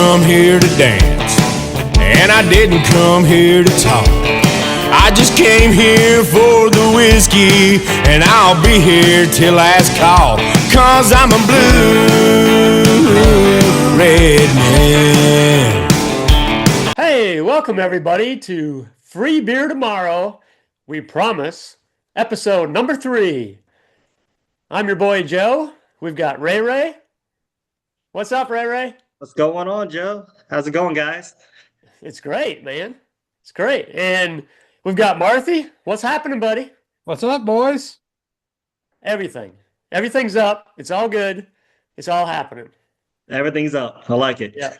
come here to dance, and I didn't come here to talk. I just came here for the whiskey, and I'll be here till last call, 'cause I'm a blue red man. Hey, welcome everybody to Free Beer Tomorrow, we promise, episode number 3. I'm your boy Joe. We've got Ray Ray. What's up, Ray Ray? What's going on, Joe? How's it going, guys? It's great, man. It's great. And we've got Marthy. What's happening, buddy? What's up, boys? Everything. Everything's up. It's all good. It's all happening. Everything's up. I like it. Yeah.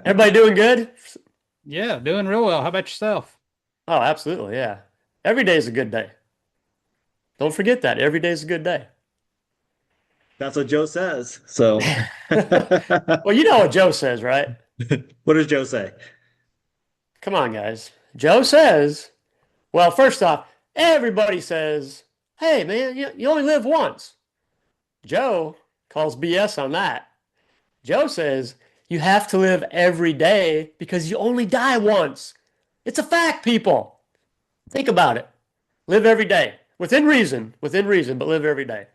Everybody doing good? Yeah, doing real well. How about yourself? Oh, absolutely. Yeah. Every day is a good day. Don't forget that. Every day is a good day. That's what Joe says. So, Well, you know what Joe says, right? what does Joe say? Come on, guys. Joe says, well, first off, everybody says, hey, man, you only live once. Joe calls BS on that. Joe says, you have to live every day because you only die once. It's a fact, people. Think about it. Live every day. Within reason, but live every day.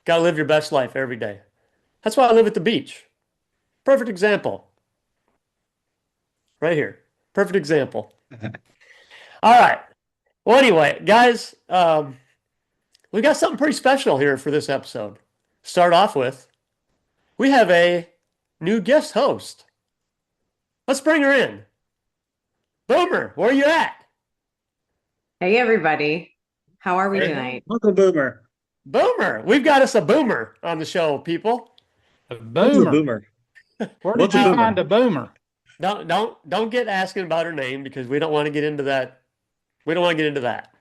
Got to live your best life every day. That's why I live at the beach. Perfect example. Right here. Perfect example. All right. Well, anyway, guys, we got something pretty special here for this episode. Start off with, we have a new guest host. Let's bring her in. Boomer, where you at? Hey, everybody. How are we tonight? Uncle Boomer. Boomer. We've got us a boomer on the show, people. A What's a boomer. boomer? Where What's did a you boomer? find a boomer? Don't get asking about her name because we don't want to get into that. We don't want to get into that.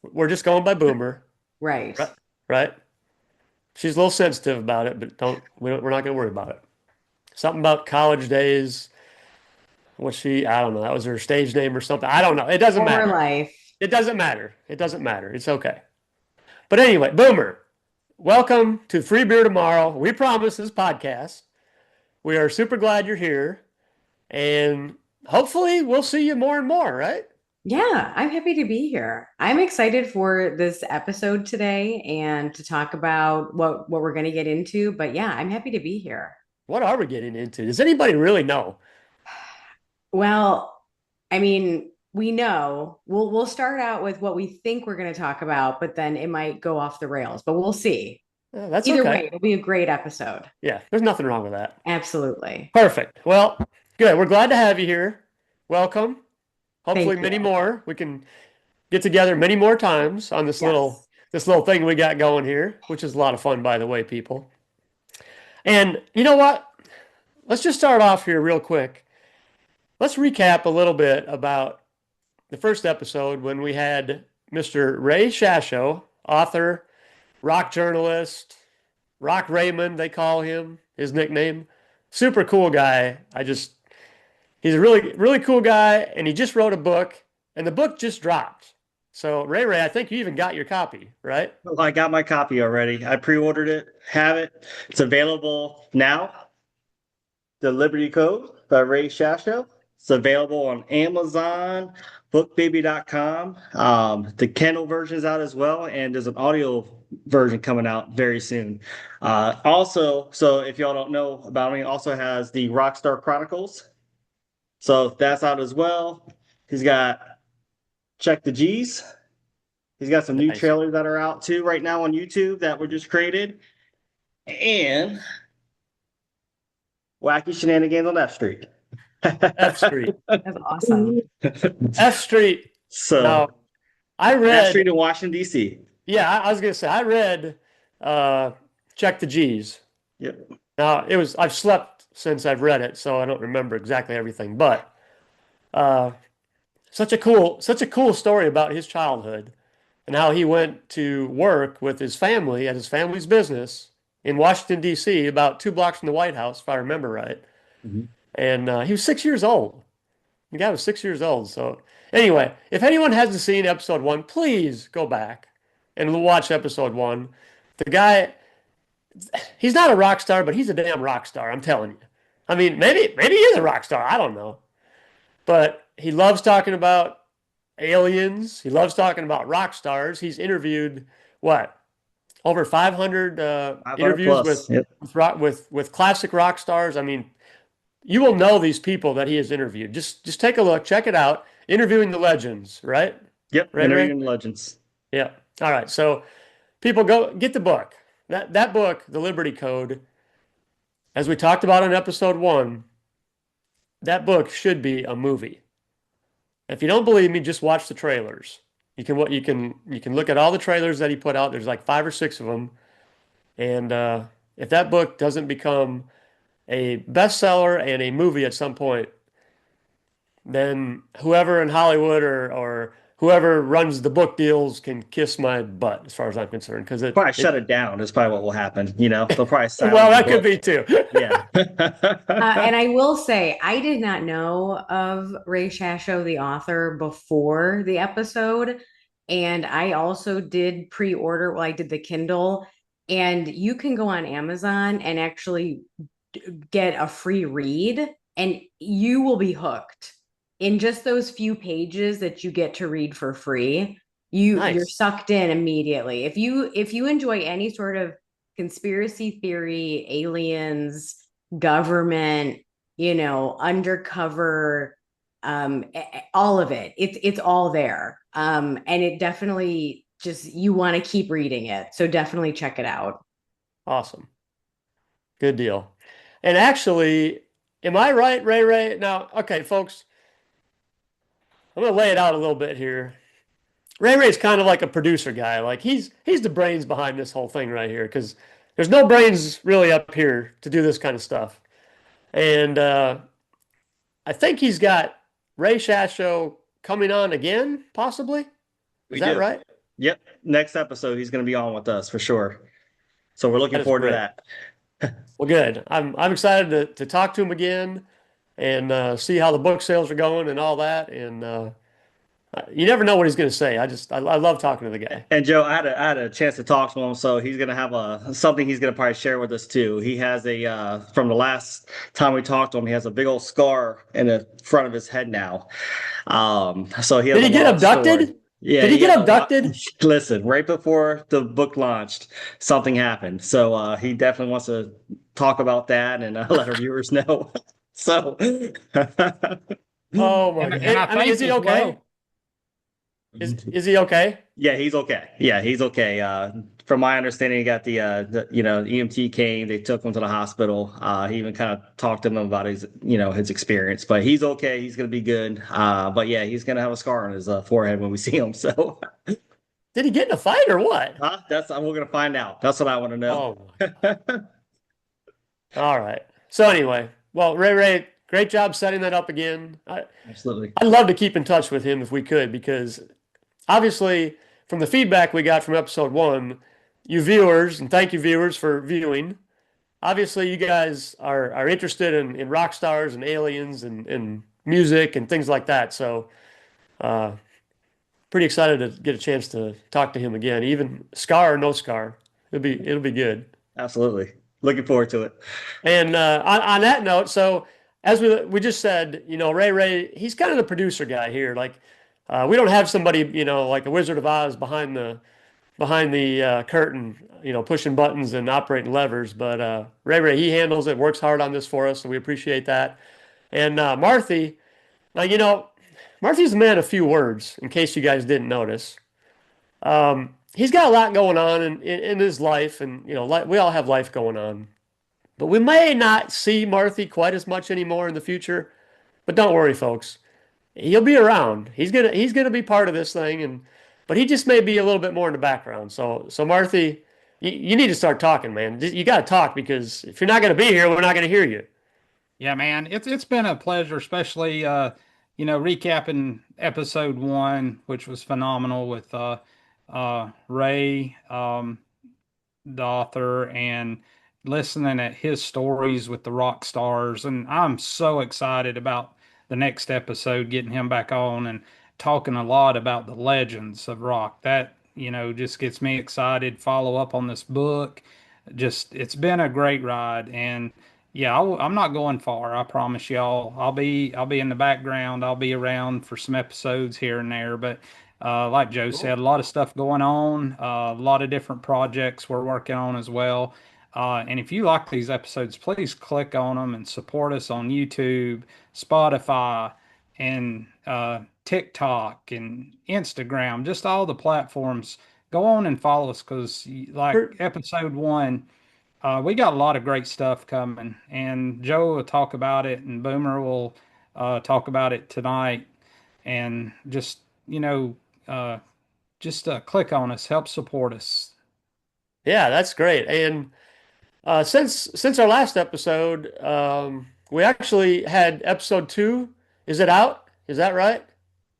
We're just going by Boomer, Right. right? She's a little sensitive about it, but we're not going to worry about it. Something about college days. I don't know. That was her stage name or something. I don't know. It doesn't Former matter. life. It doesn't matter. It doesn't matter. It's okay. But anyway, Boomer, welcome to Free Beer Tomorrow. We promise this podcast. We are super glad you're here. And hopefully we'll see you more and more, right? Yeah, I'm happy to be here. I'm excited for this episode today and to talk about what we're going to get into. But yeah, I'm happy to be here. What are we getting into? Does anybody really know? Well, I mean, we know we'll start out with what we think we're going to talk about, but then it might go off the rails, but we'll see. That's Either okay. way, it'll be a great episode. Yeah, there's nothing wrong with that. Absolutely. Perfect. Well, good. We're glad to have you here. Welcome. Hopefully Thank many you. more. We can get together many more times on this Yes. little thing we got going here, which is a lot of fun, by the way, people. And you know what? Let's just start off here real quick. Let's recap a little bit about the first episode when we had Mr. Ray Shasho, author, rock journalist, Rock Raymond, they call him, his nickname. Super cool guy. He's a really, really cool guy, and he just wrote a book, and the book just dropped. So, Ray, I think you even got your copy, right? Well, I got my copy already. I pre-ordered it, have it. It's available now. The Liberty Code by Ray Shasho. It's available on Amazon, bookbaby.com. The Kindle version's out as well, and there's an audio version coming out very soon. Also, so if y'all don't know about me, also has the Rockstar Chronicles. So that's out as well. He's got Check the G's. He's got some new Nice. trailers that are out too right now on YouTube that were just created. And Wacky Shenanigans on F Street. F Street. That's awesome. F Street. So Now, I F read, Street in Washington, D.C. yeah, I was going to say, I read Check the G's. Yep. Now, I've slept since I've read it, so I don't remember exactly everything, but such a cool story about his childhood and how he went to work with his family at his family's business in Washington, D.C., about 2 blocks from the White House, if I remember right. Mhm. And he was 6 years old. The guy was 6 years old. So anyway, if anyone hasn't seen episode 1, please go back and watch episode 1. The guy, he's not a rock star, but he's a damn rock star, I'm telling you. I mean, maybe he is a rock star. I don't know. But he loves talking about aliens. He loves talking about rock stars. He's interviewed what, over 500 500 interviews plus. Yep. with classic rock stars. I mean, you will know these people that he has interviewed. Just take a look, check it out. Interviewing the legends, right? Yep. Right, Ray? Interviewing legends. Yeah. All right. So people go get the book. That book, The Liberty Code, as we talked about in episode 1, that book should be a movie. If you don't believe me, just watch the trailers. You can look at all the trailers that he put out. There's like 5 or 6 of them. And if that book doesn't become a bestseller and a movie at some point, then whoever in Hollywood or whoever runs the book deals can kiss my butt, as far as I'm concerned. Because Probably shut it down is probably what will happen. You know, they'll probably well, silence the that could book. be too. Yeah. And I will say, I did not know of Ray Shasho, the author, before the episode. And I also did pre-order, well, I did the Kindle, and you can go on Amazon and actually get a free read, and you will be hooked in just those few pages that you get to read for free. You're Nice. sucked in immediately. If you enjoy any sort of conspiracy theory, aliens, government, undercover, all of it. It's all there. And it definitely just, you want to keep reading it. So definitely check it out. Awesome. Good deal. And actually, am I right, Ray? Now, okay, folks, I'm gonna lay it out a little bit here. Ray's kind of like a producer guy. Like he's the brains behind this whole thing right here, because there's no brains really up here to do this kind of stuff. And I think he's got Ray Shasho coming on again, possibly. We Is that do. right? Yep. Next episode, he's going to be on with us for sure. So we're looking That is forward to great. that. Well, good. I'm excited to talk to him again and see how the book sales are going and all that. And you never know what he's going to say. I love talking to the guy. And Joe, I had a chance to talk to him, so he's gonna have something he's gonna probably share with us too. He has from the last time we talked to him, he has a big old scar in the front of his head now. So he has Did he a get long story. abducted? Yeah, Did he he has get a lot. abducted? Listen, right before the book launched, something happened. So he definitely wants to talk about that and let our viewers know. So, Oh my God. And I I mean, is think he as okay? well, Is he okay? yeah, he's okay. Yeah, he's okay. From my understanding, he got EMT came, they took him to the hospital. He even kind of talked to him about his experience, but he's okay. He's gonna be good. But yeah, he's gonna have a scar on his forehead when we see him. So, Did he get in a fight or what? we're gonna find out. That's what I want to know. Oh, all right. So anyway, well, Ray, great job setting that up again. Absolutely. I'd love to keep in touch with him if we could, because obviously, from the feedback we got from episode 1, you viewers, and thank you viewers for viewing. Obviously, you guys are interested in rock stars and aliens and music and things like that. So, uh, pretty excited to get a chance to talk to him again, even scar or no scar. It'll be good. Absolutely. Looking forward to it. And on that note, so as we just said, Ray, he's kind of the producer guy here. Like, we don't have somebody, like a Wizard of Oz behind the curtain, pushing buttons and operating levers. But Ray, he handles it, works hard on this for us, so we appreciate that. And Marthy, now Marthy's a man of few words. In case you guys didn't notice, he's got a lot going on in his life, and we all have life going on. But we may not see Marthy quite as much anymore in the future. But don't worry, folks. He'll be around. He's gonna be part of this thing, but he just may be a little bit more in the background. So Marthy, you need to start talking, man. You got to talk, because if you're not gonna be here, we're not gonna hear you. yeah, man, it's been a pleasure, especially recapping episode 1, which was phenomenal with Ray, the author, and listening at his stories with the rock stars. And I'm so excited about the next episode, getting him back on and talking a lot about the legends of rock. That, just gets me excited. Follow up on this book. Just, it's been a great ride. And, Yeah, I'm not going far. I promise y'all. I'll be in the background. I'll be around for some episodes here and there. But like Joe said, a lot of stuff going on. A lot of different projects we're working on as well. And if you like these episodes, please click on them and support us on YouTube, Spotify, and TikTok and Instagram. Just all the platforms. Go on and follow us because, like For- episode one. We got a lot of great stuff coming, and Joe will talk about it, and Boomer will talk about it tonight. And just uh, click on us, help support us. Yeah, that's great. And since our last episode, we actually had episode 2. Is it out? Is that right?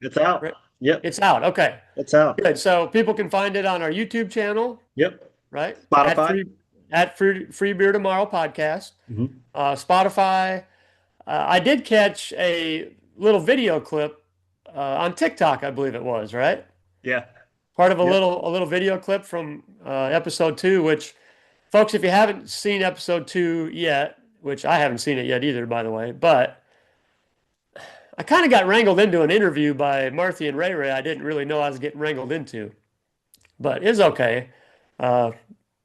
It's out. Right. Yep, It's out. Okay. it's out. Good. So people can find it on our YouTube channel, Yep. right? Spotify. At Free Beer Tomorrow podcast, Mhm. Spotify. I did catch a little video clip on TikTok, I believe it was, right? Yeah. Part of Yep. a little video clip from episode 2, which folks, if you haven't seen episode 2 yet, which I haven't seen it yet either, by the way, but I kind of got wrangled into an interview by Marthy and Ray Ray. I didn't really know I was getting wrangled into, but it's okay. Uh,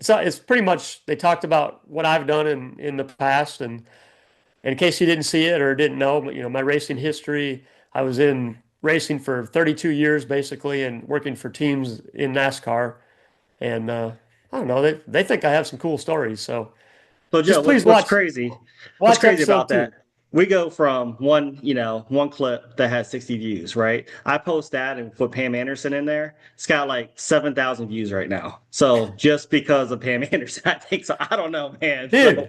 it's pretty much they talked about what I've done in the past, and in case you didn't see it or didn't know, but my racing history. I was in racing for 32 years basically, and working for teams in NASCAR, and I don't know, they think I have some cool stories. So So Joe, just please what's crazy? What's watch crazy about episode 2. that? We go from one clip that has 60 views, right? I post that and put Pam Anderson in there. It's got like 7,000 views right now. So just because of Pam Anderson, I think so. I don't know, man. So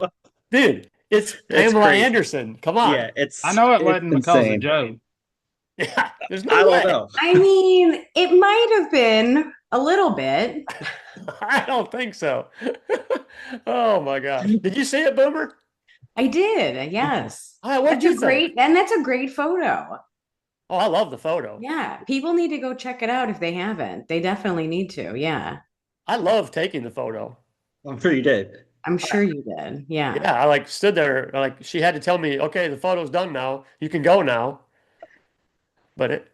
Dude, it's it's Pamela crazy. Anderson. Come on. Yeah, I know it it's wasn't because of insane. Joe. Yeah, there's I no don't way. know. I mean, it might have been a little bit. I don't think so. Oh my gosh. Did you see it, Boomer? I did, yes. What'd you think? That's a great photo. Oh, I love the photo. Yeah, people need to go check it out if they haven't. They definitely need to. Yeah, I love taking the photo. I'm sure you did. I'm sure you did. Yeah. Yeah, I like stood there, like she had to tell me, okay, the photo's done now. You can go now. But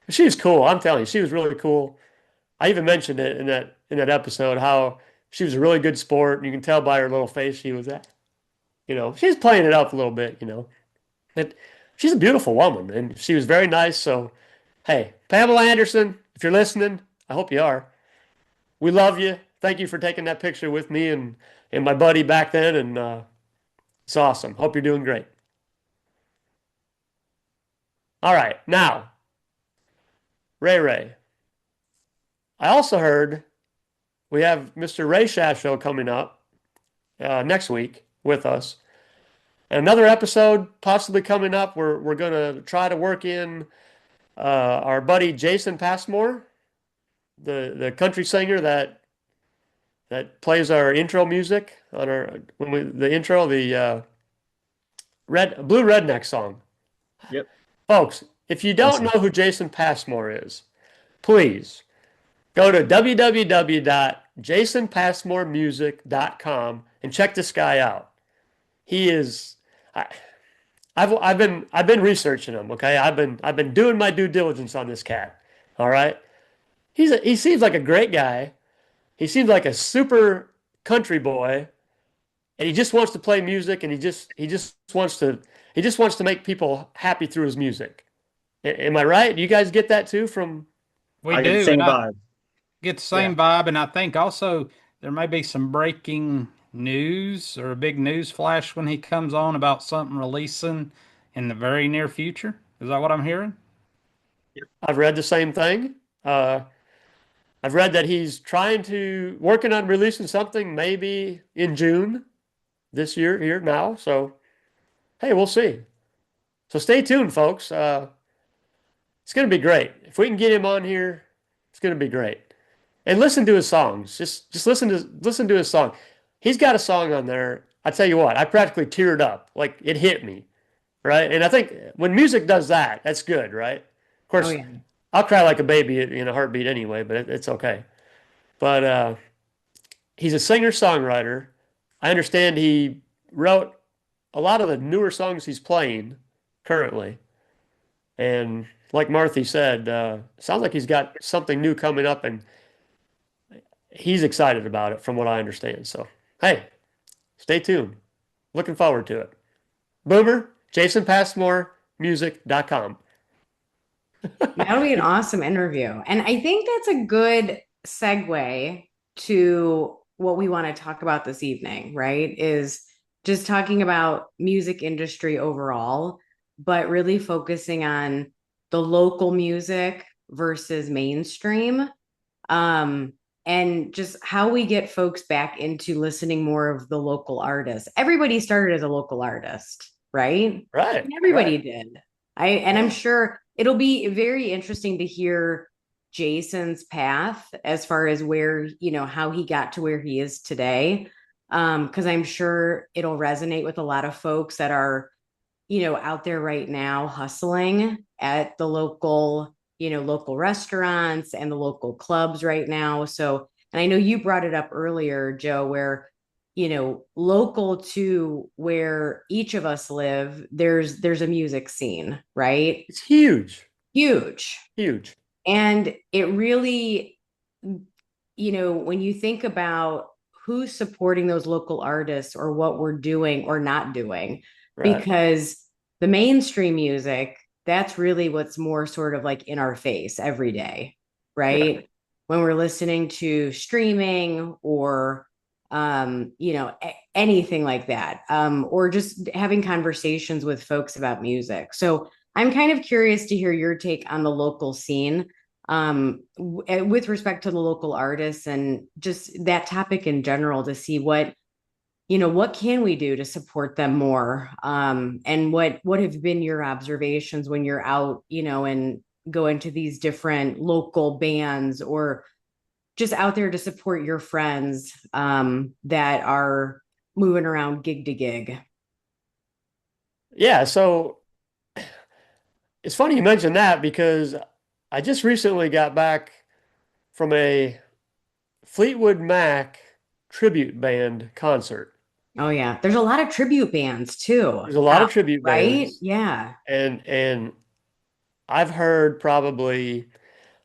she was cool. I'm telling you, she was really cool. I even mentioned it in that episode how she was a really good sport. And you can tell by her little face she was at. She's playing it up a little bit. And she's a beautiful woman, and she was very nice. So, hey, Pamela Anderson, if you're listening, I hope you are. We love you. Thank you for taking that picture with me and my buddy back then, and it's awesome. Hope you're doing great. All right, now, Ray Ray. I also heard we have Mr. Ray Shasho coming up next week with us. Another episode possibly coming up. We're going to try to work in our buddy Jason Passmore, the country singer that plays our intro music on the intro, the Blue Redneck song. Yep. Folks, if you don't Awesome. know who Jason Passmore is, please go to www.jasonpassmoremusic.com and check this guy out. He is. I've been researching him. Okay, I've been doing my due diligence on this cat. All right, he seems like a great guy. He seems like a super country boy, and he just wants to play music, and he just wants to make people happy through his music. Am I right? Do you guys get that too from? We I get the do, same and I vibe. get the same vibe, and I think also there may be some breaking news or a big news flash when he comes on about something releasing in the very near future. Is that what I'm hearing? I've read the same thing. Uh, I've read that he's working on releasing something maybe in June this year here now. So, hey, we'll see. So stay tuned, folks. It's going to be great. If we can get him on here, it's going to be great. And listen to his songs. Just listen to his song. He's got a song on there. I tell you what, I practically teared up. Like it hit me, right? And I think when music does that, that's good, right? Of Oh course, yeah. I'll cry like a baby in a heartbeat anyway, but it's okay. But he's a singer-songwriter. I understand he wrote a lot of the newer songs he's playing currently. And like Marthy said, sounds like he's got something new coming up, and he's excited about it from what I understand. So, hey, stay tuned. Looking forward to it. Boomer, JasonPassmoreMusic.com. That'll be an awesome interview. And I think that's a good segue to what we want to talk about this evening, right? Is just talking about music industry overall, but really focusing on the local music versus mainstream. Um, and just how we get folks back into listening more of the local artists. Everybody started as a local artist, right? Right, Everybody right. did. I'm sure it'll be very interesting to hear Jason's path as far as where, how he got to where he is today. Because I'm sure it'll resonate with a lot of folks that are, out there right now hustling at the local restaurants and the local clubs right now. So, and I know you brought it up earlier, Joe, where local to where each of us live, there's a music scene, right? It's huge, Huge. huge. And it really, when you think about who's supporting those local artists or what we're doing or not doing, Right. because the mainstream music, that's really what's more sort of like in our face every day, Right. right? When we're listening to streaming or anything like that, or just having conversations with folks about music. So I'm kind of curious to hear your take on the local scene, with respect to the local artists and just that topic in general, to see what can we do to support them more, and what have been your observations when you're out, and go into these different local bands or just out there to support your friends, that are moving around gig to gig. Yeah, so it's funny you mentioned that because I just recently got back from a Fleetwood Mac tribute band concert. Oh yeah, there's a lot of tribute bands too There's a lot out, of tribute right? bands, Yeah. and I've heard probably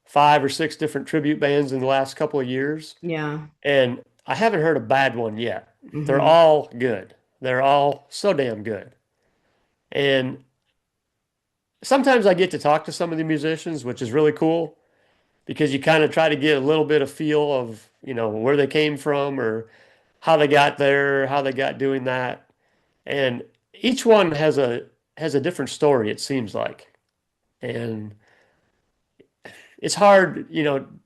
5 or 6 different tribute bands in the last couple of years, Yeah. and I haven't heard a bad one yet. They're Hmm. all good. They're all so damn good. And sometimes I get to talk to some of the musicians, which is really cool because you kind of try to get a little bit of feel of, where they came from or how they got there, how they got doing that. And each one has a different story, it seems like. And it's hard,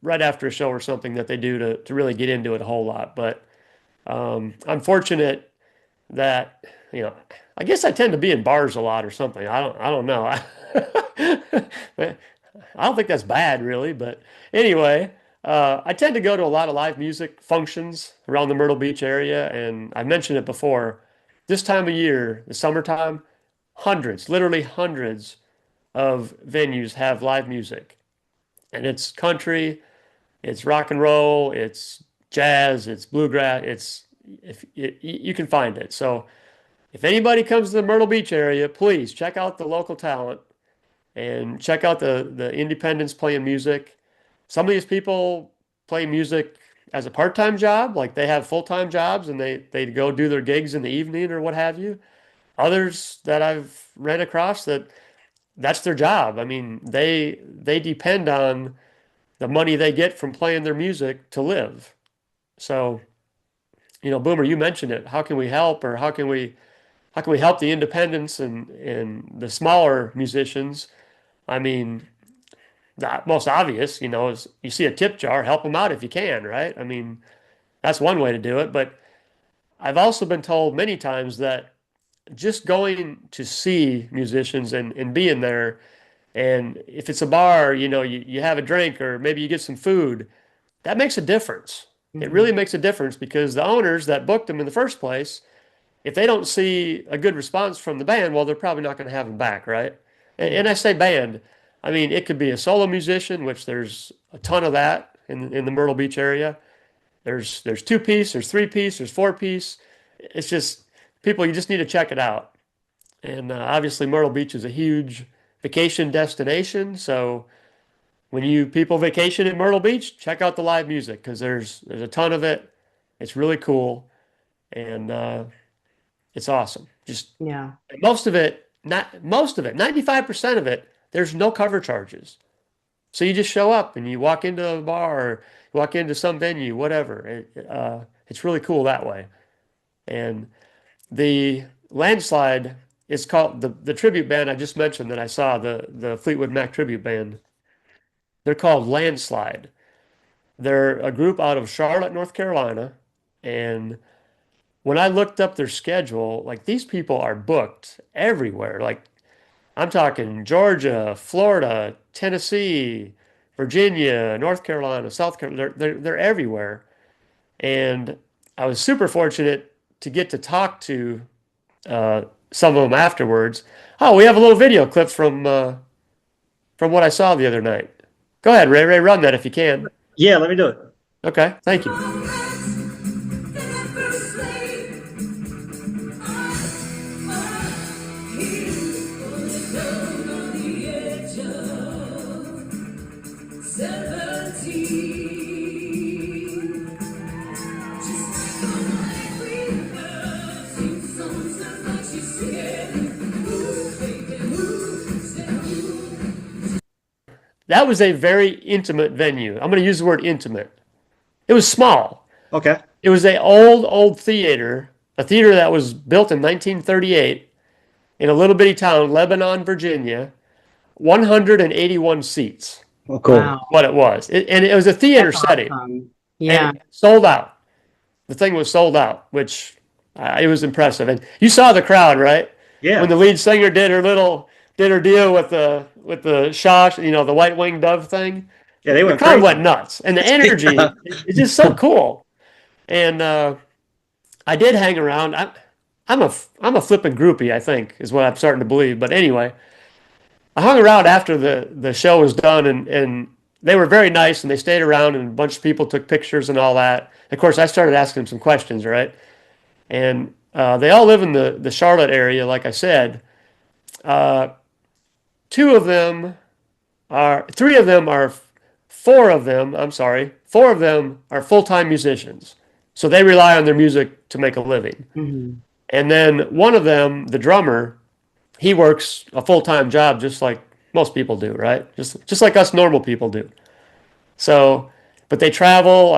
right after a show or something that they do to really get into it a whole lot. But I'm fortunate that, I guess I tend to be in bars a lot or something. I don't know. I don't think that's bad really, but anyway, I tend to go to a lot of live music functions around the Myrtle Beach area, and I mentioned it before. This time of year, the summertime, hundreds, literally hundreds of venues have live music, and it's country, it's rock and roll, it's jazz, it's bluegrass, it's if you can find it. So if anybody comes to the Myrtle Beach area, please check out the local talent and check out the independents playing music. Some of these people play music as a part-time job, like they have full-time jobs and they go do their gigs in the evening or what have you. Others that I've ran across that's their job. I mean, they depend on the money they get from playing their music to live. So, Boomer, you mentioned it. How can we help, or how can we help the independents and the smaller musicians? I mean, the most obvious, is you see a tip jar, help them out if you can, right? I mean, that's one way to do it. But I've also been told many times that just going to see musicians and being there, and if it's a bar, you have a drink or maybe you get some food, that makes a difference. It Hmm. really makes a difference because the owners that booked them in the first place, if they don't see a good response from the band, well, they're probably not going to have them back, right? And Yeah. I say band, I mean it could be a solo musician, which there's a ton of that in the Myrtle Beach area. There's 2 piece, there's 3 piece, there's 4 piece. It's just people, you just need to check it out. And obviously, Myrtle Beach is a huge vacation destination. So when you people vacation in Myrtle Beach, check out the live music because there's a ton of it. It's really cool, and it's awesome. Just Yeah. most of it, 95% of it, there's no cover charges. So you just show up and you walk into a bar or walk into some venue, whatever. It's really cool that way. And the landslide is called the tribute band I just mentioned that I saw, the Fleetwood Mac tribute band. They're called Landslide. They're a group out of Charlotte, North Carolina. And when I looked up their schedule, like these people are booked everywhere. Like I'm talking Georgia, Florida, Tennessee, Virginia, North Carolina, South Carolina. They're everywhere. And I was super fortunate to get to talk to some of them afterwards. Oh, we have a little video clip from what I saw the other night. Go ahead, Ray. Ray, run that if you can. Yeah, let me do it. Okay, thank you. That was a very intimate venue. I'm going to use the word intimate. It was small. Okay. It was a old theater, a theater that was built in 1938 in a little bitty town, Lebanon, Virginia. 181 seats. Oh, cool. Wow. What it was, and it was a theater That's setting. awesome. Yeah. And sold out. The thing was sold out, which it was impressive. And you saw the crowd, right? Yeah. When the lead singer did her deal with the shash, the white winged dove thing. Yeah, they The went crowd crazy. went nuts, and the energy is just so cool. And I did hang around. I'm a flipping groupie, I think, is what I'm starting to believe. But anyway, I hung around after the show was done, and they were very nice, and they stayed around, and a bunch of people took pictures and all that. Of course, I started asking them some questions, right? And they all live in the Charlotte area, like I said. Four of them are full-time musicians. So they rely on their music to make a living. Mhm. And then one of them, the drummer, he works a full-time job just like most people do, right? Just like us normal people do. So, but they travel,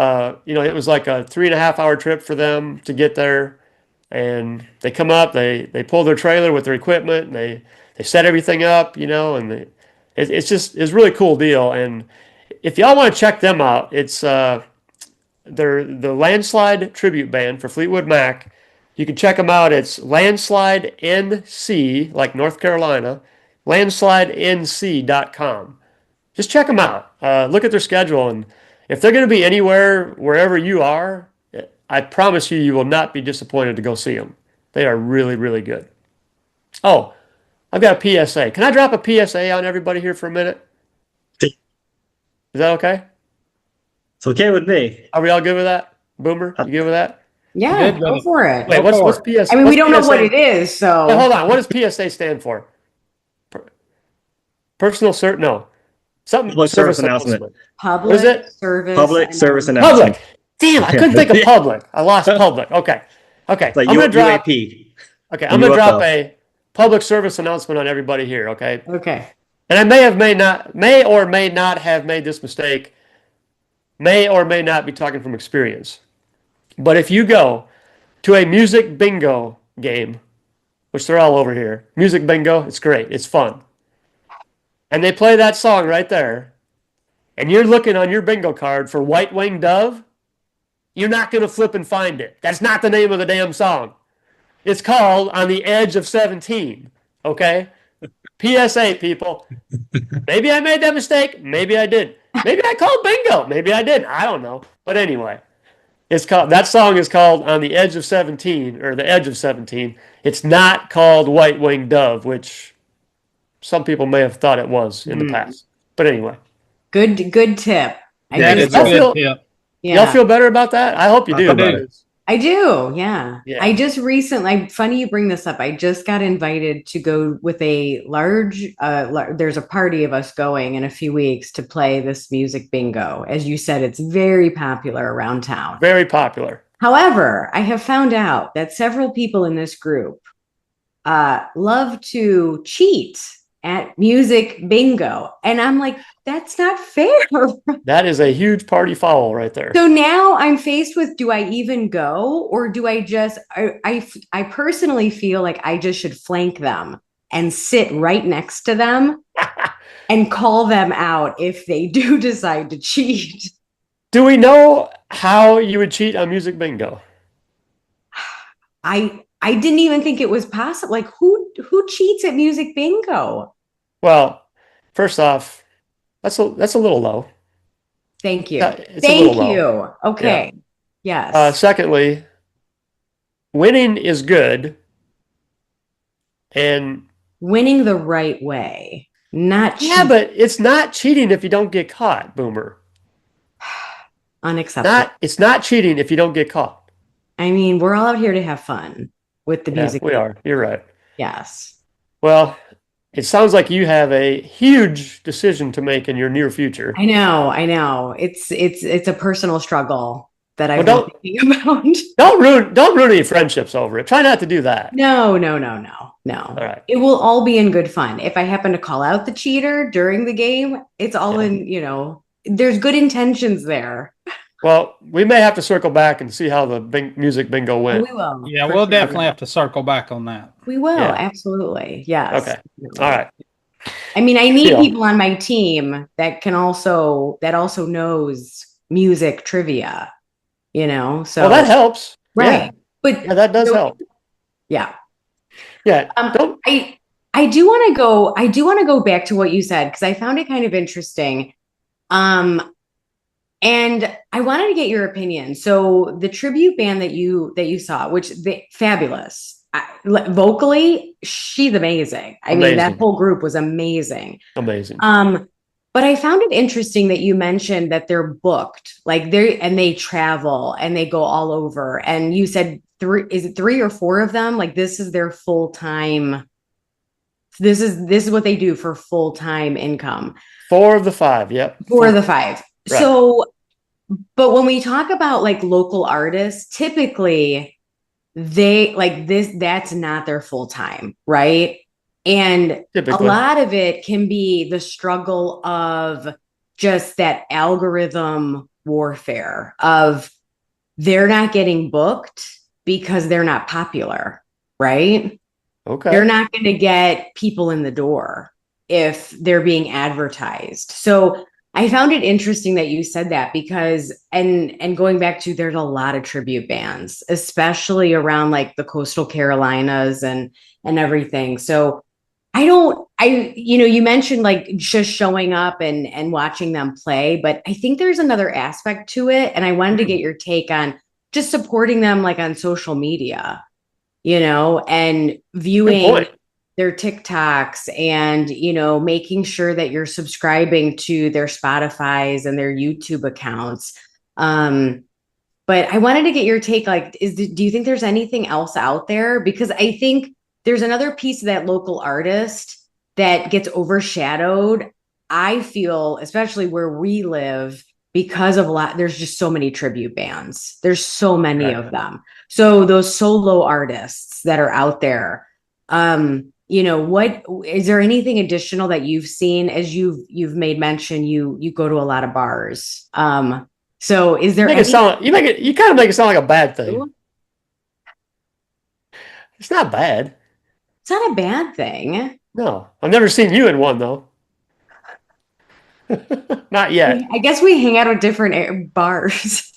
it was like a 3.5 hour trip for them to get there. And they come up, they pull their trailer with their equipment, and they set everything up, and it's a really cool deal. And if y'all want to check them out, it's they're the Landslide tribute band for Fleetwood Mac. You can check them out. It's Landslide NC, like North Carolina, landslide.nc.com. Just check them out. Look at their schedule, and if they're going to be anywhere, wherever you are, I promise you will not be disappointed to go see them. They are really, really good. Oh, I've got a PSA. Can I drop a PSA on everybody here for a minute? Is that okay? It's okay with me. Are we all good with that? Boomer, you good with that? Yeah, Good, go good. for it. Wait, what's PSA? I mean, we don't know PSA? what it is, so. Wait, hold on. What does PSA stand for? Personal cert? No. Something. Public service announcement. Public What is it? service. Public service announcement. announcement. Public. Damn, I couldn't think of public. I lost public. Okay. It's like I'm gonna drop. UAP. Okay, I'm gonna drop UFO. a public service announcement on everybody here. Okay. Okay. And I may or may not have made this mistake. May or may not be talking from experience. But if you go to a music bingo game, which they're all over here, music bingo, it's great. It's fun. And they play that song right there, and you're looking on your bingo card for White Winged Dove, you're not going to flip and find it. That's not the name of the damn song. It's called On the Edge of 17. Okay? PSA, people. Maybe I made that mistake. Maybe I did. Maybe I called bingo. Maybe I didn't. I don't know. But anyway, that song is called On the Edge of 17, or The Edge of 17. It's not called White Winged Dove, which some people may have thought it was in the past. But anyway. Good tip. That is Y'all a feel- good tip. Yeah. Y'all feel better about that? I hope you do. I feel better. I do, yeah. Yeah. I just recently, funny you bring this up. I just got invited to go with a large, there's a party of us going in a few weeks to play this music bingo. As you said, it's very popular around town. Very popular. However, I have found out that several people in this group love to cheat at music bingo. And I'm like, that's not fair. That is a huge party foul right there. So now I'm faced with, do I even go, or do I just I personally feel like I just should flank them and sit right next to them and call them out if they do decide to cheat. Do we know how you would cheat on music bingo? I didn't even think it was possible. Like who cheats at music bingo? Well, first off, that's a little low. Thank you. Yeah, it's a Thank little low. you. Okay. Yes. Secondly, winning is good, and Winning the right way, not yeah, but it's not cheating if you don't get caught, Boomer. unacceptable. It's not cheating if you don't get caught. I mean, we're all out here to have fun with the Yeah, music. we are. You're right. Yes. Well, it sounds like you have a huge decision to make in your near future. I know. It's a personal struggle that I've Well, been thinking about. Don't ruin any friendships over it. Try not to do that. No. All right. It will all be in good fun. If I happen to call out the cheater during the game, it's all in, there's good intentions there. Well, we may have to circle back and see how the music bingo went. We will. Yeah, for we'll sure. definitely have to circle back on that. We will, Yeah. absolutely. Yes. Okay. All right. I mean, I need Deal. people on my team that also knows music trivia, so Well, that helps. right. Yeah. But Yeah, that does help. yeah. Yeah. I do want to go back to what you said because I found it kind of interesting. And I wanted to get your opinion. So the tribute band that you saw, which fabulous. Vocally, she's amazing. I mean, that whole group was amazing. Amazing. But I found it interesting that you mentioned that they're booked, like they travel and they go all over. And you said is it 3 or 4 of them? Like this is their full time. This is what they do for full time income. 4 of the 5. Yep. 4 of the 5. Right. So, but when we talk about like local artists, typically they like this, that's not their full time, right? And Typically. a lot of it can be the struggle of just that algorithm warfare of they're not getting booked because they're not popular, right? Okay. They're not going to get people in the door if they're being advertised. So I found it interesting that you said that because, and going back to, there's a lot of tribute bands, especially around like the coastal Carolinas and everything. So you mentioned like just showing up and watching them play, but I think there's another aspect to it. And I wanted to get your take on just supporting them like on social media, and viewing their TikToks and, making sure that you're subscribing to their Spotify's and their YouTube accounts. But I wanted to get your take, like, do you think there's anything else out there? Because I think there's another piece of that local artist that gets overshadowed. I feel, especially where we live, because of there's just so many tribute bands. There's so many of them. So those solo artists that are out there, what is there anything additional that you've seen as you've made mention you go to a lot of bars? So is there you kind of make it sound like a bad thing. It's not bad. It's not a bad thing. No, I've never seen you in one though. Not yet. I guess we hang out at different bars.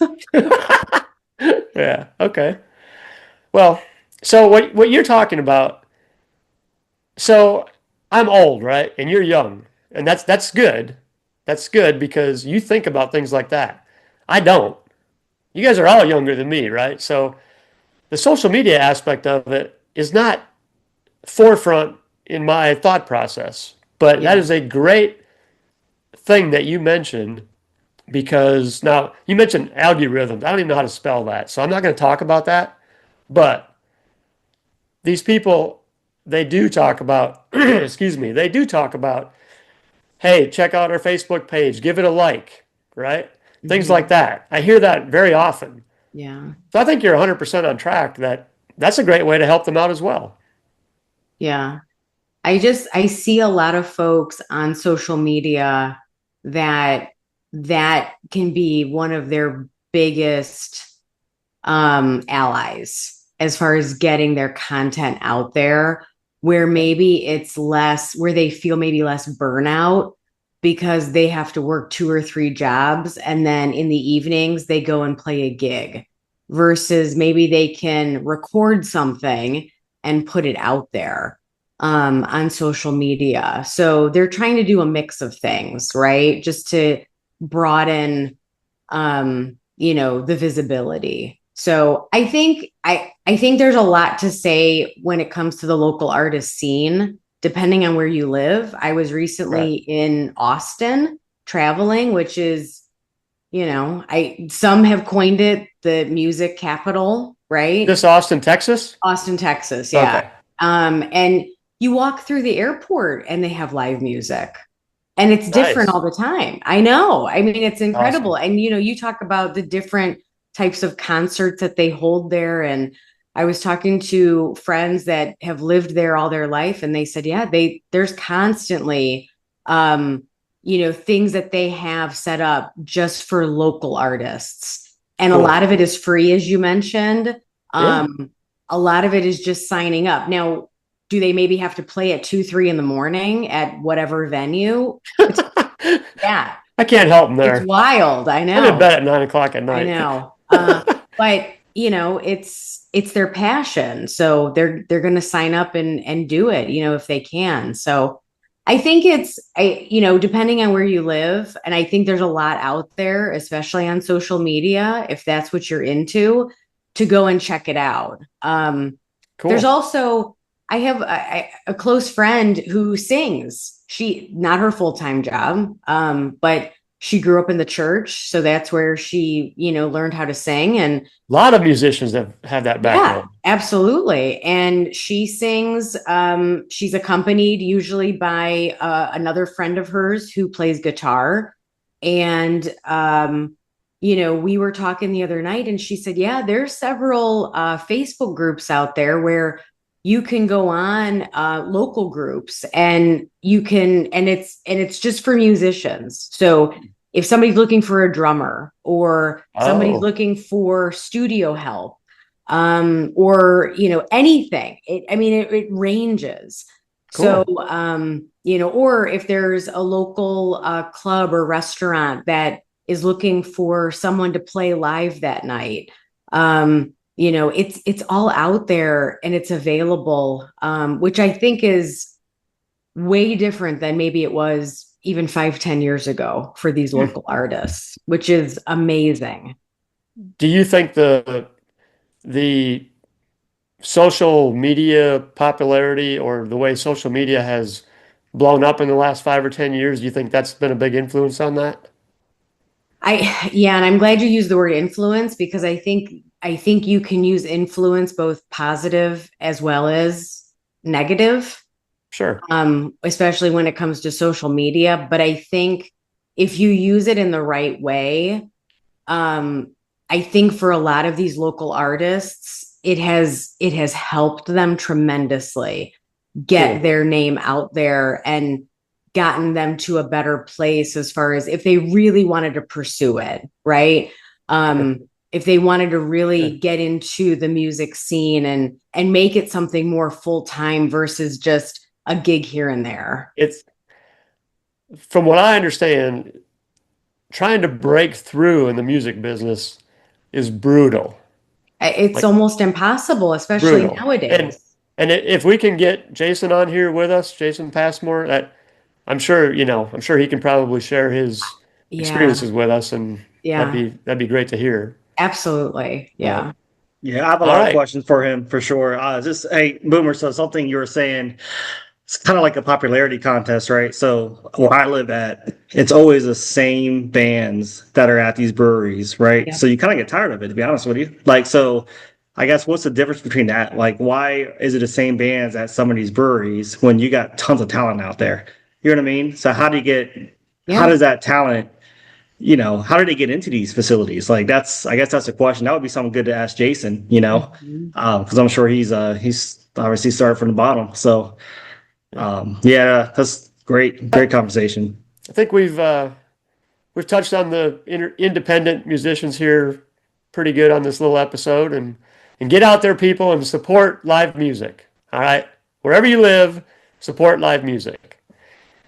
Yeah. Okay. Well, so what you're talking about? So I'm old, right? And you're young, and that's good. That's good because you think about things like that. I don't. You guys are all younger than me, right? So the social media aspect of it is not forefront in my thought process, but that is a great thing that you mentioned because now you mentioned algorithms. I don't even know how to spell that, so I'm not going to talk about that. But these people, they do talk about, excuse me, they do talk about, hey, check out our Facebook page, give it a like, right? Things like that. I hear that very often. Yeah. So I think you're 100% on track that that's a great way to help them out as well. Yeah. I see a lot of folks on social media that can be one of their biggest allies as far as getting their content out there, where maybe it's less, where they feel maybe less burnout because they have to work 2 or 3 jobs, and then in the evenings they go and play a gig, versus maybe they can record something and put it out there on social media. So they're trying to do a mix of things, right? Just to broaden, the visibility. So I think there's a lot to say when it comes to the local artist scene, depending on where you live. I was recently in Austin traveling, which is, some have coined it the music capital, right? This Austin, Texas? Austin, Texas, yeah. Okay. And you walk through the airport and they have live music. And it's different Nice. all the time. I know. I mean, it's incredible. Awesome. And you talk about the different types of concerts that they hold there. And I was talking to friends that have lived there all their life, and they said, yeah, there's constantly things that they have set up just for local artists. And Cool. a lot of it is free, as you mentioned. Yeah. A lot of it is just signing up. Now, do they maybe have to play at 2, 3 in the morning at whatever venue? Yeah. I can't help them there. It's wild. I know. I'm in bed at 9 o'clock at night. I know. But it's their passion. So they're going to sign up and do it, if they can. So I think depending on where you live, and I think there's a lot out there, especially on social media, if that's what you're into, to go and check it out. Cool. There's also, I have a close friend who sings. She, not her full-time job, but she grew up in the church. So that's where she, learned how to sing. And a lot of musicians have that background. yeah, absolutely. And she sings. She's accompanied usually by another friend of hers who plays guitar. And, we were talking the other night, and she said, yeah, there's several Facebook groups out there where you can go on, local groups, and you can, and it's just for musicians. So if somebody's looking for a drummer, or somebody's looking for studio help, or anything, it ranges. Cool. So or if there's a local club or restaurant that is looking for someone to play live that night, it's all out there and it's available, which I think is way different than maybe it was even 5-10 years ago for these local artists, which is amazing. Do you think the social media popularity, or the way social media has blown up in the last 5 or 10 years, do you think that's been a big influence on that? And I'm glad you used the word influence, because I think you can use influence both positive as well as negative. Sure. Especially when it comes to social media. But I think if you use it in the right way, I think for a lot of these local artists, it has helped them tremendously get their name out there and gotten them to a better place as far as if they really wanted to pursue it, right? If they wanted to really get into the music scene and make it something more full-time versus just a gig here and there. It's, from what I understand, trying to break through in the music business is brutal. It's almost impossible, especially nowadays. And if we can get Jason on here with us, Jason Passmore, I'm sure he can probably share his experiences with us, and that'd be great to hear. Absolutely. Yeah. Yeah, I have a lot of questions for him for sure. Hey, Boomer, so something you were saying it's kind of like a popularity contest, right? So where I live at, it's always the same bands that are at these breweries, right? Yeah. So you kind of get tired of it, to be honest with you. Like, so I guess what's the difference between that? Like, why is it the same bands at some of these breweries when you got tons of talent out there? You know what I mean? So how Yeah. does that talent, how did they get into these facilities? Like, I guess that's a question. That would be something good to ask Jason, Mhm. because I'm sure he's obviously started from the bottom. So, yeah, that's great conversation. I think we've touched on the independent musicians here pretty good on this little episode, and get out there, people, and support live music. All right, wherever you live, support live music.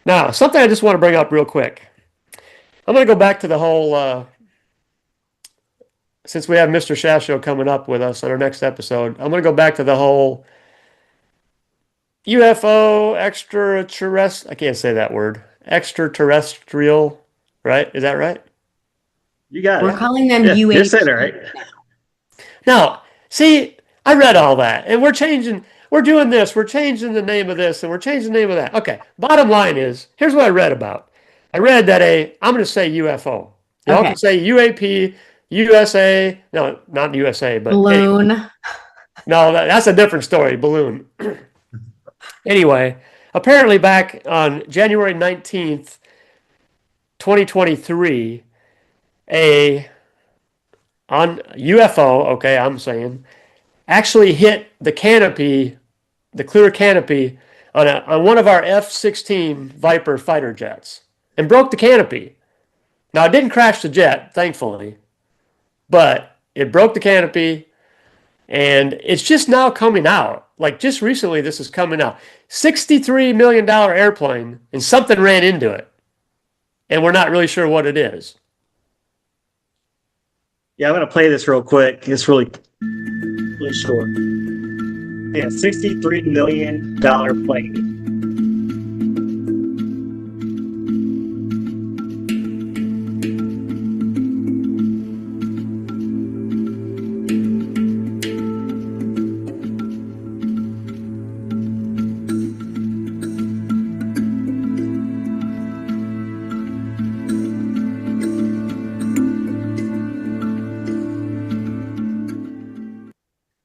Now, something I just want to bring up real quick. I'm going to go back to the whole. Since we have Mr. Shasho coming up with us on our next episode, I'm going to go back to the whole UFO extraterrestrial. I can't say that word. Extraterrestrial, right? Is that right? You got We're it. calling them Yeah, you're UAP saying it right. now. Now, see, I read all that, and we're doing this, we're changing the name of this, and we're changing the name of that. Okay, bottom line is, here's what I read about. I read that I'm going to say UFO. Y'all Okay. can say UAP, USA, no, not USA, but anyway. Balloon. No, that's a different story, balloon. Anyway, apparently back on January 19th, 2023, a on UFO, okay, I'm saying, actually hit the canopy, the clear canopy on one of our F-16 Viper fighter jets and broke the canopy. Now, it didn't crash the jet, thankfully, but it broke the canopy, and it's just now coming out. Like, just recently, this is coming out. $63 million airplane, and something ran into it, and we're not really sure what it is. Yeah, I'm gonna play this real quick. It's really short. Yeah, $63 million plane.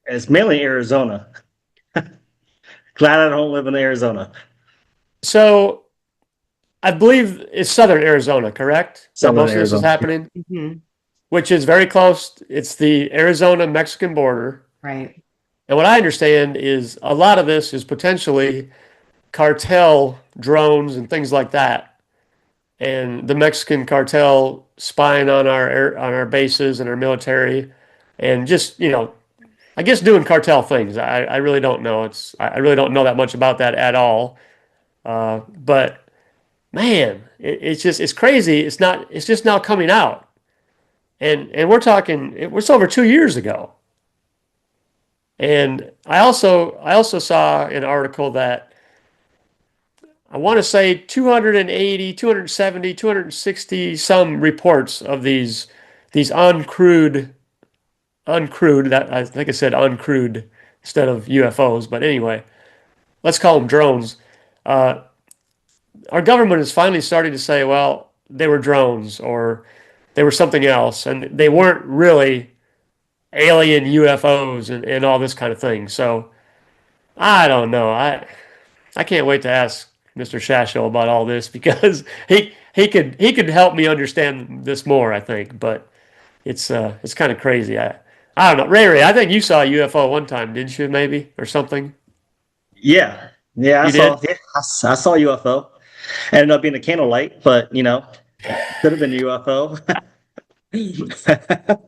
And it's mainly Arizona. Glad I don't live in Arizona. So, I believe it's southern Arizona, correct? So Southern most of this is Arizona. happening, Mhm. which is very close. It's the Arizona-Mexican border. Right. And what I understand is a lot of this is potentially cartel drones and things like that. And the Mexican cartel spying on our bases and our military, and just, I guess doing cartel things. I really don't know. I really don't know that much about that at all. But man, it's crazy. It's just now coming out. And we're talking, it was over 2 years ago. And I also saw an article that I want to say 280, 270, 260 some reports of these uncrewed, that I think I said uncrewed instead of UFOs, but anyway, let's call them drones. Uh, our government is finally starting to say, well, they were drones or they were something else, and they weren't really alien UFOs and all this kind of thing. So I don't know. I can't wait to ask Mr. Shasho about all this because he could help me understand this more, I think. But it's kind of crazy. I don't know. Ray, I think you saw a UFO one time, didn't you? Maybe or something. Yeah, yeah, You did? I saw a UFO. Ended up being a candlelight, but could have been a UFO.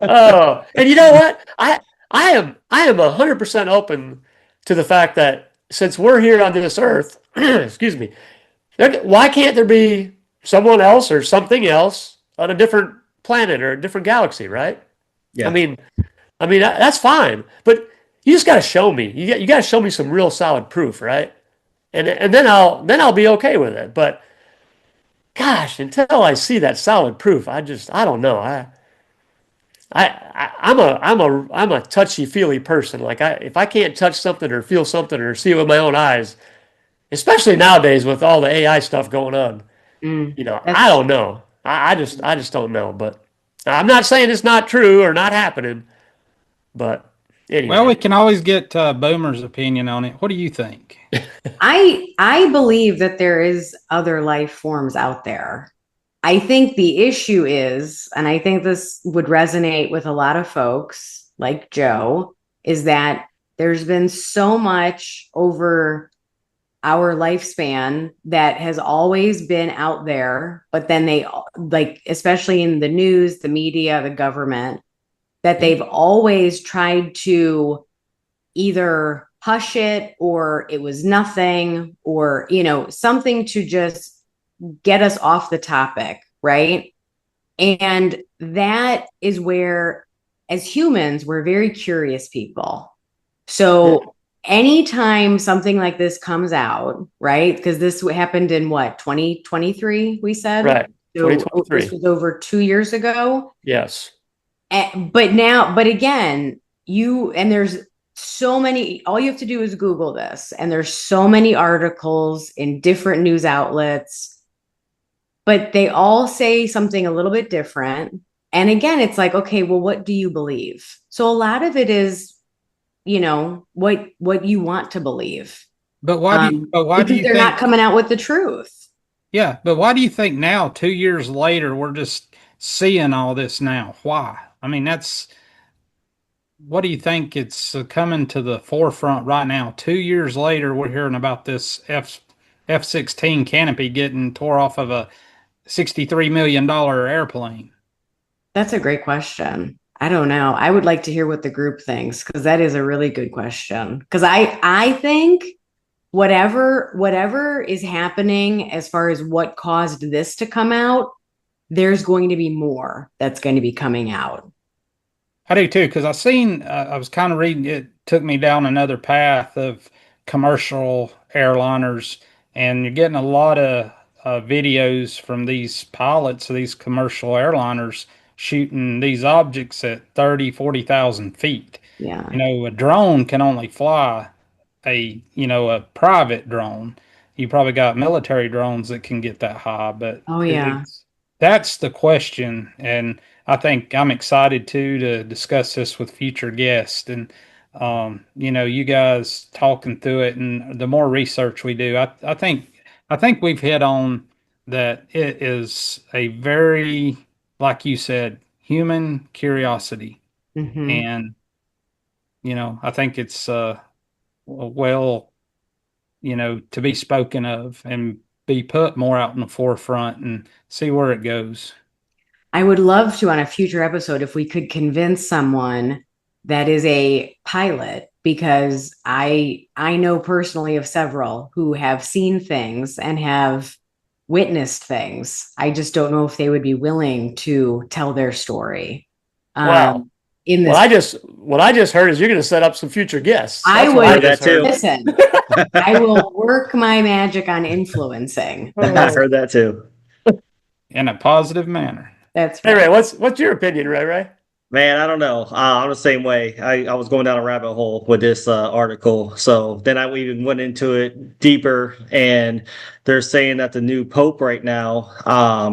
Oh, and you know what? I am 100% open to the fact that since we're here on this earth, excuse me, why can't there be someone else or something else on a different planet or a different galaxy, right? I Yeah. mean, that's fine, but you just got to show me. You got to show me some real solid proof, right? And then I'll be okay with it. But gosh, until I see that solid proof, I don't know. I'm a touchy feely person. Like if I can't touch something or feel something or see it with my own eyes, especially nowadays with all the AI stuff going on. You know, I That's don't know. I just don't know. But I'm not saying it's not true or not happening. But Well, anyway, we can always get Boomer's opinion on it. What do you think? I believe that there is other life forms out there. I think the issue is, and I think this would resonate with a lot of folks like Joe, is that there's been so much over our lifespan that has always been out there, but then they, like, especially in the news, the media, the government, that they've always tried to either hush it or it was nothing or, something to just get us off the topic, right? And that is where, as humans, we're very curious people. So anytime something like this comes out, right? Because this happened in what, 2023, we said? right, So this 2023. was over 2 years ago. Yes. But again, there's so many, all you have to do is Google this, and there's so many articles in different news outlets, but they all say something a little bit different. And again, it's like, okay, well, what do you believe? So a lot of it is, what you want to believe. But why do Because you they're not think? coming out with the truth. Yeah, but why do you think now, 2 years later, we're just seeing all this now? Why? I mean, what do you think it's coming to the forefront right now? 2 years later, we're hearing about this F-16 canopy getting tore off of a $63 million airplane. That's a great question. I don't know. I would like to hear what the group thinks, because that is a really good question. Because I think whatever is happening as far as what caused this to come out, there's going to be more that's going to be coming out. I do too, because I was kind of reading, it took me down another path of commercial airliners, and you're getting a lot of videos from these pilots of these commercial airliners shooting these objects at 30, 40,000 feet. Yeah. You know, a drone can only fly a private drone. You probably got military drones that can get that high, but Oh yeah. that's the question. And I think I'm excited too to discuss this with future guests. And you guys talking through it, and the more research we do, I think we've hit on that it is a very, like you said, human curiosity. Hmm. And I think it's well, to be spoken of and be put more out in the forefront and see where it goes. I would love to, on a future episode, if we could convince someone that is a pilot, because I know personally of several who have seen things and have witnessed things. I just don't know if they would be willing to tell their story. Wow. In What this, I just heard is you're going to set up some future guests. I That's what I would just that too. heard. listen. I will work my magic on influencing. I heard that too. In a positive manner. That's Hey right. Ray, what's your opinion, Ray? Man, I don't know. I'm the same way. I was going down a rabbit hole with this article. So then I even went into it deeper, and they're saying that the new Pope right now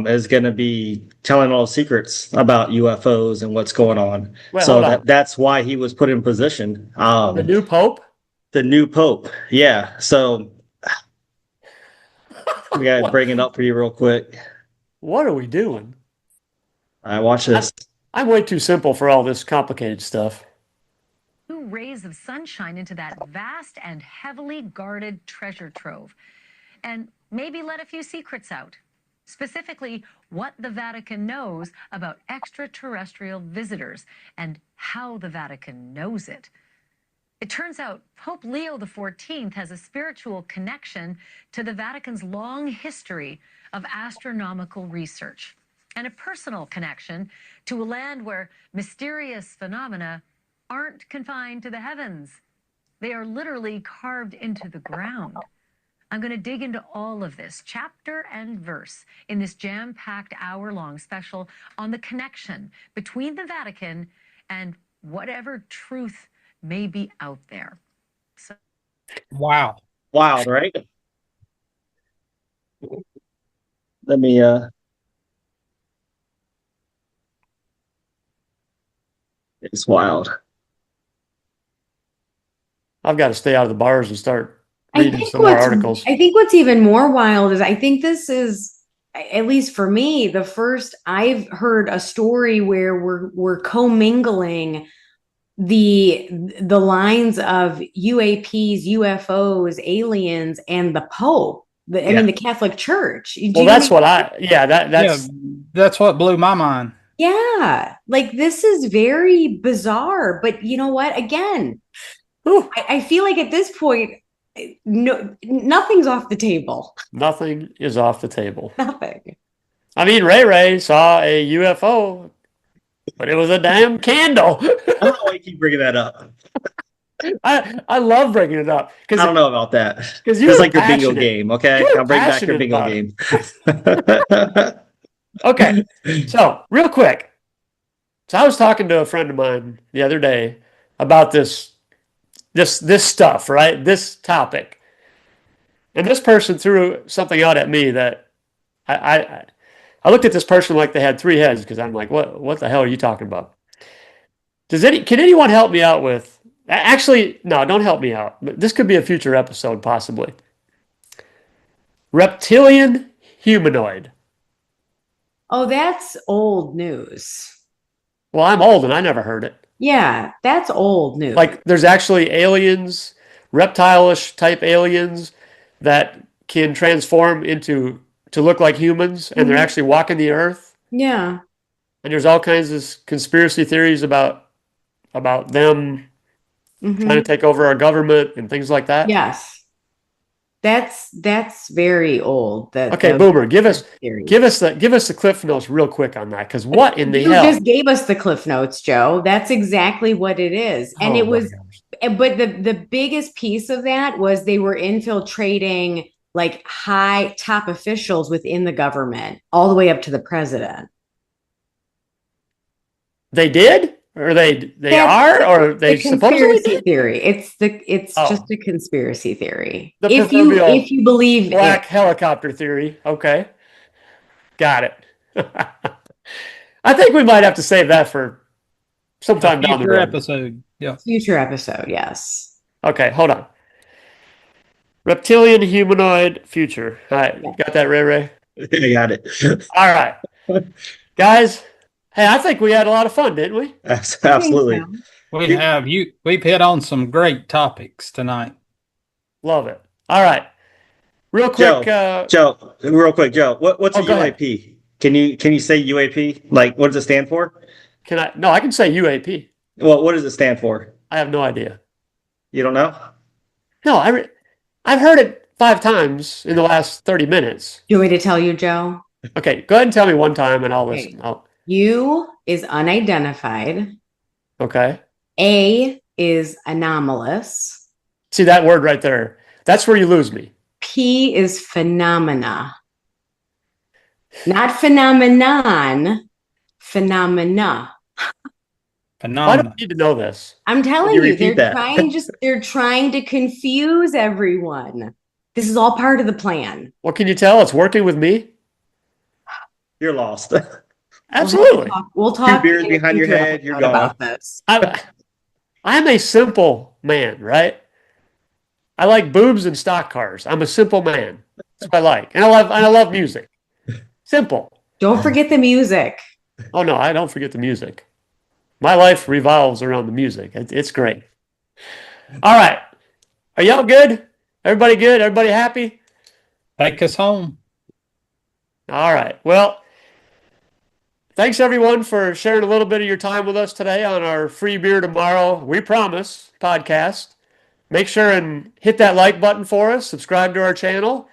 is going to be telling all the secrets about UFOs and what's going on. Wait, So hold on. that's why he was put in position. The new Pope? The new Pope. Yeah. So we got to What, bring it up for you real quick. what are we doing? All right, watch I, this. I'm way too simple for all this complicated stuff. Rays of sunshine into that vast and heavily guarded treasure trove, and maybe let a few secrets out. Specifically, what the Vatican knows about extraterrestrial visitors and how the Vatican knows it. It turns out Pope Leo XIV has a spiritual connection to the Vatican's long history of astronomical research, and a personal connection to a land where mysterious phenomena aren't confined to the heavens. They are literally carved into the ground. I'm going to dig into all of this, chapter and verse, in this jam-packed hour-long special on the connection between the Vatican and whatever truth may be out there. So, Wow. Wild, right? Let me it's wild. I've got to stay out of the bars and start I reading think some more what's articles. I think what's even more wild is I think this is, at least for me, the first I've heard a story where we're commingling the lines of UAPs, UFOs, aliens, and the Pope. I mean, Yeah. the Catholic Church. Do you Well, know what I that's mean? Yeah, that's what blew my mind. Yeah, like this is very bizarre. But you know what? Again, whew, I feel like at this point, no, nothing's off the table. nothing is off the table. Nothing. I mean, Ray saw a UFO, but it was a damn candle. I don't know why you keep bringing that up. I love bringing it up I because don't know about that. because you It's were like your bingo passionate. game, okay? You were Now bring back your passionate bingo about it. game. Okay, so real quick. So I was talking to a friend of mine the other day about this stuff, right? This topic. And this person threw something out at me that I I, I looked at this person like they had three heads because I'm like, what the hell are you talking about? Can anyone help me out with actually no, don't help me out. This could be a future episode possibly. Reptilian humanoid. Oh, that's old news. Well, I'm old and I never heard it. Yeah, that's old news. Like there's actually aliens, reptile-ish type aliens that can transform into to look like humans and they're Mhm. actually walking the earth. Yeah. And there's all kinds of conspiracy theories about them trying to Hmm. take over our government and things like that. Yes. That's very old. Okay, The Boomer, theory. give us the Cliff Notes real quick on that because what in the You hell? just gave us the Cliff Notes, Joe. That's exactly what it is. And Oh it my was, gosh. but the biggest piece of that was they were infiltrating like high top officials within the government, all the way up to the president. They did? Or they That's are? Or they the supposedly conspiracy did? theory. It's Oh, just a conspiracy theory. the If proverbial you believe it. black helicopter theory. Okay. Got it. I think we might have to save that for A sometime down the future road. episode. Yeah. Future episode, yes. Okay, hold on. Reptilian humanoid future. All right, Yeah. got that, Ray? I got it. All right, guys. Hey, I think we had a lot of fun, didn't we? I think Absolutely. so. We've hit on some great topics tonight. Love it. All right, real quick. Joe, real quick, Joe. What's a go ahead. UAP? Can you say UAP? Like, what does it stand for? Can I? No, I can say UAP. Well, what does it stand for? I have no idea. You don't know? No, I've heard it 5 times in the last 30 minutes. Do you want me to tell you, Joe? Okay, go ahead and tell me one time, and I'll Okay. listen. U is unidentified. Okay. A is anomalous. See that word right there? That's where you lose me. P is phenomena. Not phenomenon, phenomena. Why do Phenomena. I need to know this? I'm telling you you, repeat they're that? they're trying to confuse everyone. This is all part of the plan. What can you tell? It's working with me? You're lost. Absolutely. We'll talk beers in a behind your future head, you're episode gone. about this. I'm a simple man, right? I like boobs and stock cars. I'm a simple man. That's what I like. And I love music. Simple. Don't forget the music. Oh no, I don't forget the music. My life revolves around the music. It's great. All right. Are y'all good? Everybody good? Everybody happy? Take us home. All right. Well, thanks everyone for sharing a little bit of your time with us today on our Free Beer Tomorrow, we promise, podcast. Make sure and hit that like button for us, subscribe to our channel,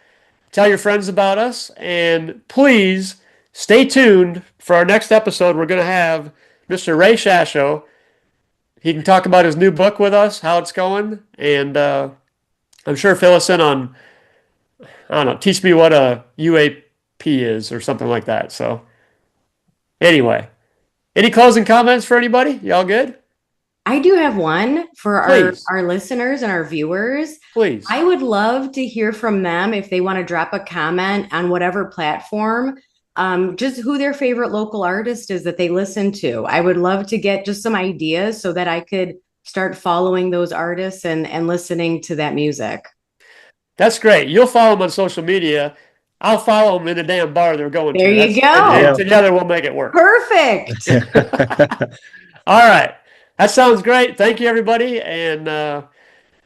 tell your friends about us, and please stay tuned for our next episode. We're going to have Mr. Ray Shasho. He can talk about his new book with us, how it's going, and I'm sure fill us in on, I don't know, teach me what a UAP is or something like that. So anyway, any closing comments for anybody? Y'all good? I do have one for Please. our listeners and our viewers. Please. I would love to hear from them if they want to drop a comment on whatever platform, just who their favorite local artist is that they listen to. I would love to get just some ideas so that I could start following those artists and listening to that music. That's great. You'll follow them on social media. I'll follow them in the damn bar they're going There to. you go. And together we'll make it work. Perfect. All right. That sounds great. Thank you, everybody. And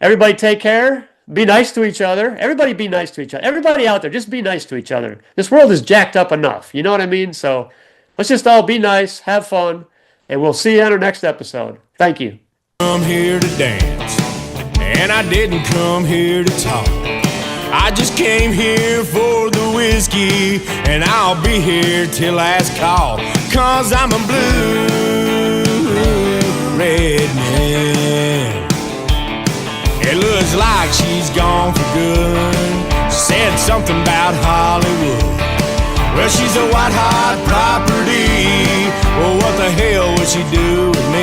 everybody take care. Be nice to each other. Everybody be nice to each other. Everybody out there, just be nice to each other. This world is jacked up enough. You know what I mean? So let's just all be nice, have fun, and we'll see you on our next episode. Thank you. Come here to dance, and I didn't come here to talk. I just came here for the whiskey, and I'll be here till last call. 'Cause I'm a blue red man. It looks like she's gone for good. Said something about Hollywood. Well, she's a white hot property. Well, what the hell would she do with me?